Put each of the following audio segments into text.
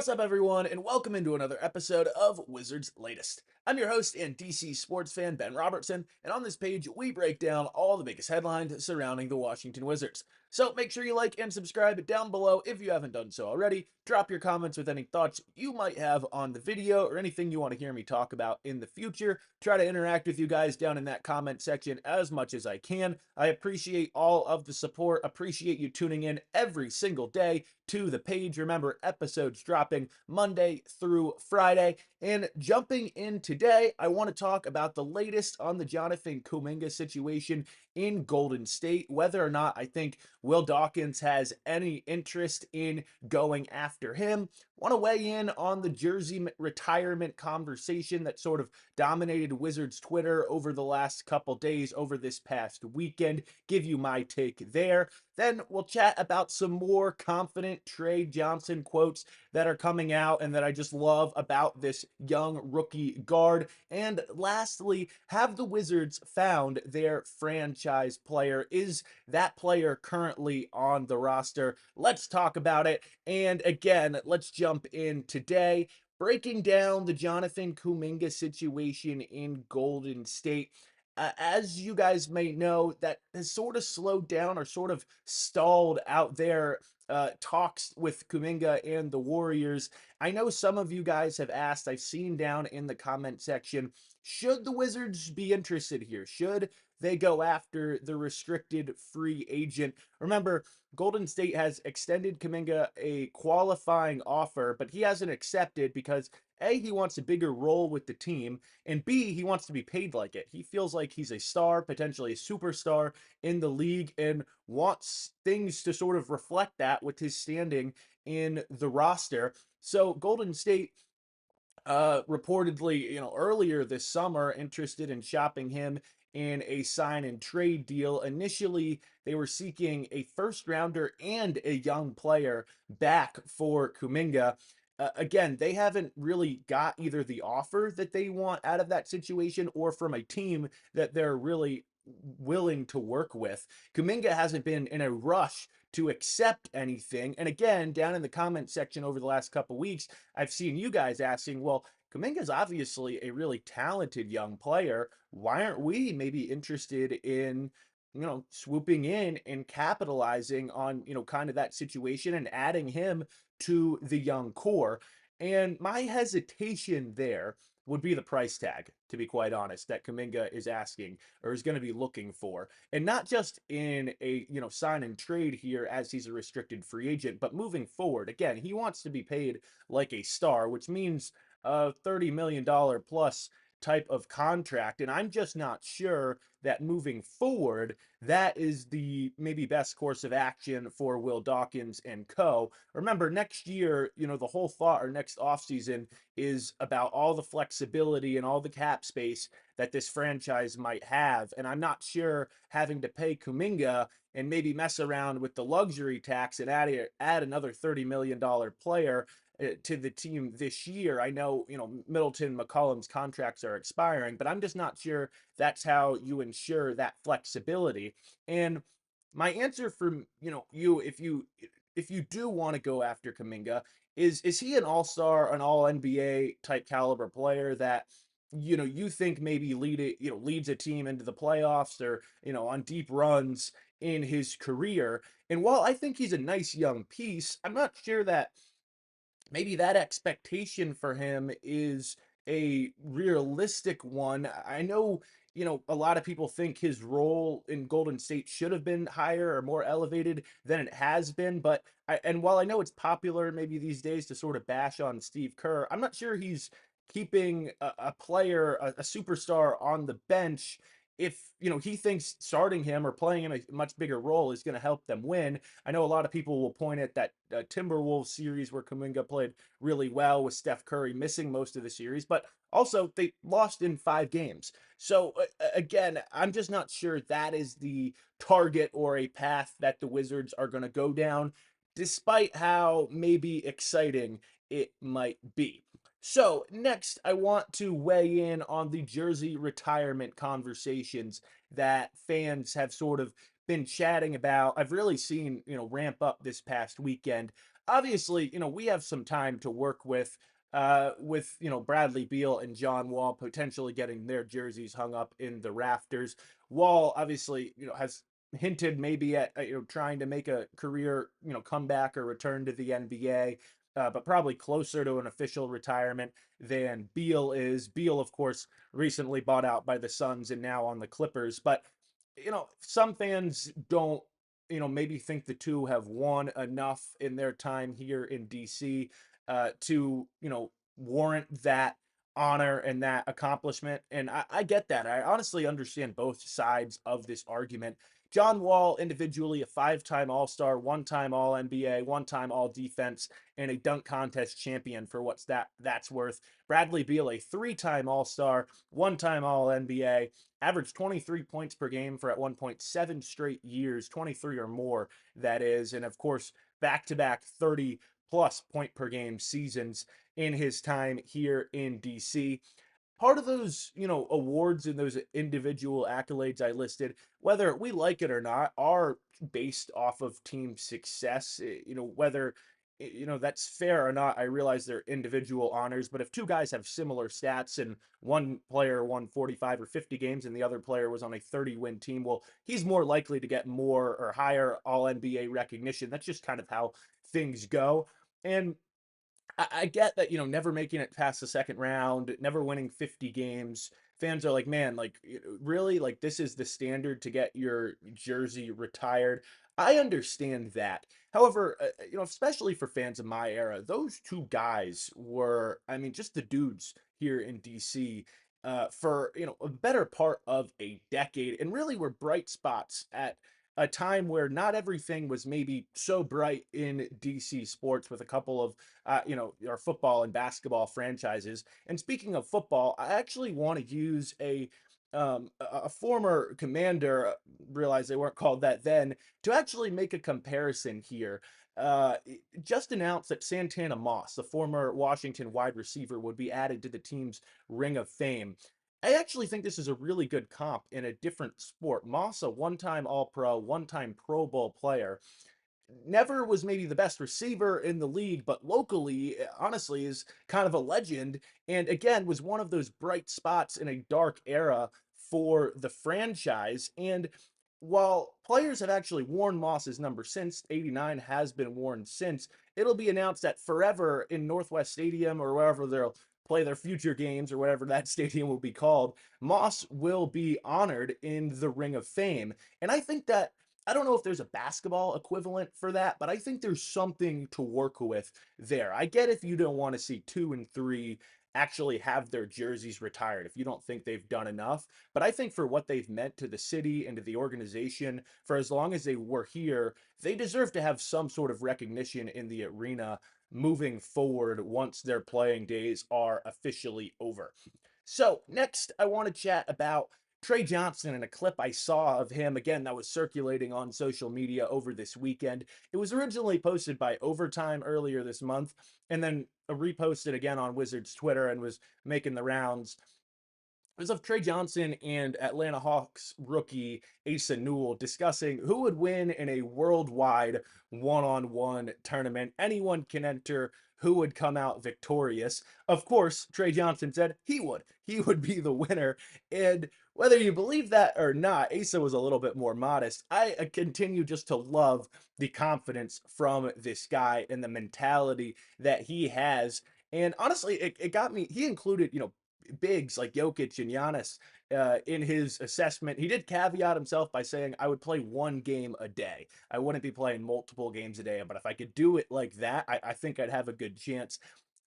What's up, everyone, and welcome into another episode of Wizards Latest. I'm your host and DC sports fan, Ben Robertson, and on this page, we break down all the biggest headlines surrounding the Washington Wizards. So make sure you like and subscribe down below if you haven't done so already. Drop your comments with any thoughts you might have on the video or anything you want to hear me talk about in the future. Try to interact with you guys down in that comment section as much as I can. I appreciate all of the support, appreciate you tuning in every single day to the page. Remember, episodes dropping Monday through Friday. And jumping in today, I want to talk about the latest on the Jonathan Kuminga situation in Golden State, whether or not I think Will Dawkins has any interest in going after him. Want to weigh in on the jersey retirement conversation that sort of dominated Wizards Twitter over the last couple days, over this past weekend. Give you my take there. Then we'll chat about some more confident Trey Johnson quotes that are coming out and that I just love about this young rookie guard. And lastly, have the Wizards found their franchise player? Is that player currently on the roster? Let's talk about it. And again, let's jump in today, breaking down the Jonathan Kuminga situation in Golden State. As you guys may know, that has sort of slowed down or sort of stalled out there talks with Kuminga and the Warriors. I know some of you guys have asked, I've seen down in the comment section, should the Wizards be interested here? Should they go after the restricted free agent? Remember, Golden State has extended Kuminga a qualifying offer, but he hasn't accepted because A, he wants a bigger role with the team, and B, he wants to be paid like it. He feels like he's a star, potentially a superstar in the league, and wants things to sort of reflect that with his standing in the roster. So Golden State reportedly, earlier this summer, interested in shopping him in a sign and trade deal. Initially, they were seeking a first rounder and a young player back for Kuminga. Again, they haven't really got either the offer that they want out of that situation or from a team that they're really willing to work with. Kuminga hasn't been in a rush to accept anything. And again, down in the comment section over the last couple weeks, I've seen you guys asking, well, Kuminga's obviously a really talented young player. Why aren't we maybe interested in, swooping in and capitalizing on, kind of that situation and adding him to the young core? And my hesitation there would be the price tag, to be quite honest, that Kuminga is asking or is going to be looking for. And not just in a, sign and trade here as he's a restricted free agent, but moving forward. Again, he wants to be paid like a star, which means a $30 million plus type of contract. And I'm just not sure that moving forward, that is the maybe best course of action for Will Dawkins and co. Remember, next year, the whole thought or next offseason is about all the flexibility and all the cap space that this franchise might have. And I'm not sure having to pay Kuminga and maybe mess around with the luxury tax and add another $30 million player to the team this year. I know, Middleton, McCollum's contracts are expiring, but I'm just not sure that's how you ensure that flexibility. And my answer from, you, if you do want to go after Kuminga, is he an all-star, an all NBA type caliber player that you think maybe leads a team into the playoffs or on deep runs in his career? And while I think he's a nice young piece, I'm not sure that maybe that expectation for him is a realistic one. I know, a lot of people think his role in Golden State should have been higher or more elevated than it has been. But and while I know it's popular maybe these days to sort of bash on Steve Kerr, I'm not sure he's keeping a player, a superstar on the bench if he thinks starting him or playing him a much bigger role is going to help them win. I know a lot of people will point at that Timberwolves series where Kuminga played really well with Steph Curry missing most of the series, but also they lost in 5 games. So again, I'm just not sure that is the target or a path that the Wizards are going to go down, despite how maybe exciting it might be. So, next, I want to weigh in on the jersey retirement conversations that fans have sort of been chatting about. I've really seen, ramp up this past weekend. obviously, we have some time to work with Bradley Beal and John Wall potentially getting their jerseys hung up in the rafters. Wall obviously, has hinted maybe at trying to make a career comeback or return to the NBA. But probably closer to an official retirement than Beal is. Beal, of course, recently bought out by the Suns and now on the Clippers. But some fans don't maybe think the two have won enough in their time here in DC to warrant that honor and that accomplishment. And I get that. I honestly understand both sides of this argument. John Wall, individually, a 5-time All-Star, 1-time All-NBA, 1-time All-Defense, and a dunk contest champion for what's that's worth. Bradley Beal, a 3-time All-Star, 1-time All-NBA, averaged 23 points per game for at 1.7 straight years, 23 or more, that is. And of course, back to back 30 plus point per game seasons in his time here in DC. Part of those, awards and those individual accolades I listed, whether we like it or not, are based off of team success. Whether that's fair or not, I realize they're individual honors, but if two guys have similar stats and one player won 45 or 50 games and the other player was on a 30-win team, well, he's more likely to get more or higher all NBA recognition. That's just kind of how things go. And I get that, never making it past the second round, never winning 50 games. Fans are like, man, like, really? Like, this is the standard to get your jersey retired. I understand that. However, especially for fans of my era, those two guys were, I mean, just the dudes here in DC for, a better part of a decade and really were bright spots at a time where not everything was maybe so bright in DC sports with a couple of our football and basketball franchises. And speaking of football, I actually want to use a former commander, realize they weren't called that then, to actually make a comparison here. Just announced that Santana Moss, the former Washington wide receiver, would be added to the team's Ring of Fame. I actually think this is a really good comp in a different sport. Moss, a 1-time All Pro, 1-time Pro Bowl player, never was maybe the best receiver in the league, but locally, honestly, is kind of a legend. And again, was one of those bright spots in a dark era for the franchise. And while players have actually worn Moss's number since, 89 has been worn since, it'll be announced that forever in Northwest Stadium or wherever they'll play their future games or whatever that stadium will be called, Moss will be honored in the Ring of Fame. And I think that I don't know if there's a basketball equivalent for that, but I think there's something to work with there. I get if you don't want to see 2 and 3 actually have their jerseys retired, if you don't think they've done enough. But I think for what they've meant to the city and to the organization, for as long as they were here, they deserve to have some sort of recognition in the arena moving forward once their playing days are officially over. So, next, I want to chat about Trey Johnson and a clip I saw of him, again, that was circulating on social media over this weekend. It was originally posted by Overtime earlier this month, and then reposted again on Wizards Twitter and was making the rounds. It was of Trey Johnson and Atlanta Hawks rookie Asa Newell discussing who would win in a worldwide one-on-one tournament. Anyone can enter. Who would come out victorious? Of course, Trey Johnson said he would. He would be the winner. And whether you believe that or not, Asa was a little bit more modest. I continue just to love the confidence from this guy and the mentality that he has. And honestly, it got me. He included, bigs like Jokic and Giannis in his assessment. He did caveat himself by saying, I would play one game a day. I wouldn't be playing multiple games a day, but if I could do it like that, I think I'd have a good chance.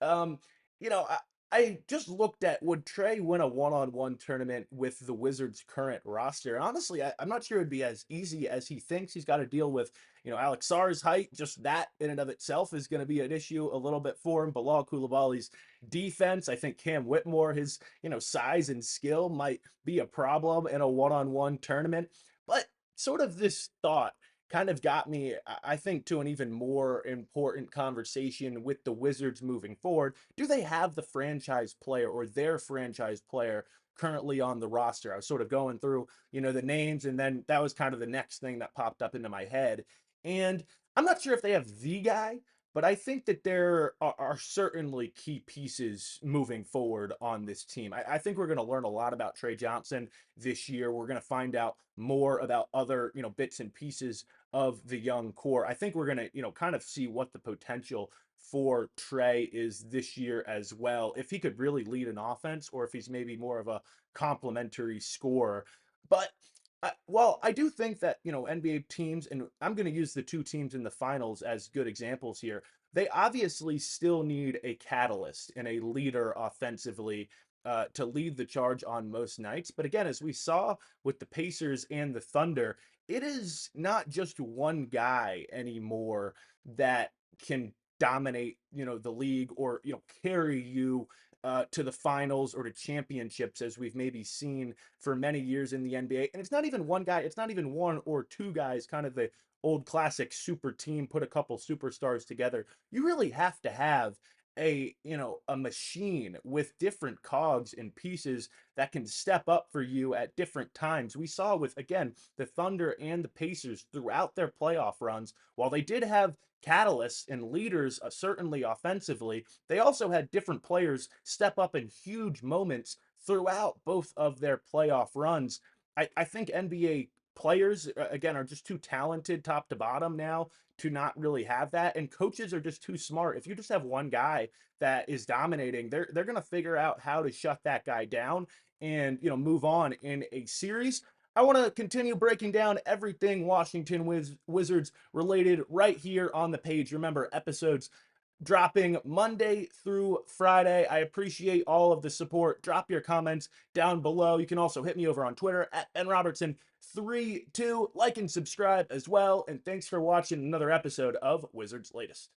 Um, you know, I, I just looked at would Trey win a one-on-one tournament with the Wizards' current roster. Honestly, I'm not sure it'd be as easy as he thinks. He's got to deal with, Alex Sarr's height. Just that in and of itself is going to be an issue a little bit for him. Bilal Coulibaly's defense. I think Cam Whitmore, his, size and skill might be a problem in a one-on-one tournament. But sort of this thought kind of got me, I think, to an even more important conversation with the Wizards moving forward. Do they have the franchise player or their franchise player currently on the roster? I was sort of going through, the names, and then that was kind of the next thing that popped up into my head. And I'm not sure if they have the guy, but I think that there are certainly key pieces moving forward on this team. I think we're going to learn a lot about Trey Johnson this year. We're going to find out more about other, bits and pieces of the young core. I think we're going to, kind of see what the potential for Trey is this year as well. If he could really lead an offense or if he's maybe more of a complementary scorer. But well, I do think that, NBA teams, and I'm going to use the two teams in the finals as good examples here. They obviously still need a catalyst and a leader offensively to lead the charge on most nights. But again, as we saw with the Pacers and the Thunder, it is not just one guy anymore that can dominate, the league or, carry you to the finals or to championships as we've maybe seen for many years in the NBA. And it's not even one guy, it's not even one or two guys, kind of the old classic super team, put a couple superstars together. You really have to have a machine with different cogs and pieces that can step up for you at different times. We saw with, again, the Thunder and the Pacers throughout their playoff runs, while they did have catalysts and leaders, certainly offensively, they also had different players step up in huge moments throughout both of their playoff runs. I think NBA players, again, are just too talented top to bottom now to not really have that. And coaches are just too smart. If you just have one guy that is dominating, they're going to figure out how to shut that guy down and, move on in a series. I want to continue breaking down everything Washington Wizards related right here on the page. Remember, episodes dropping Monday through Friday. I appreciate all of the support. Drop your comments down below. You can also hit me over on Twitter at Ben Robertson 32. Like and subscribe as well. And thanks for watching another episode of Wizards Latest.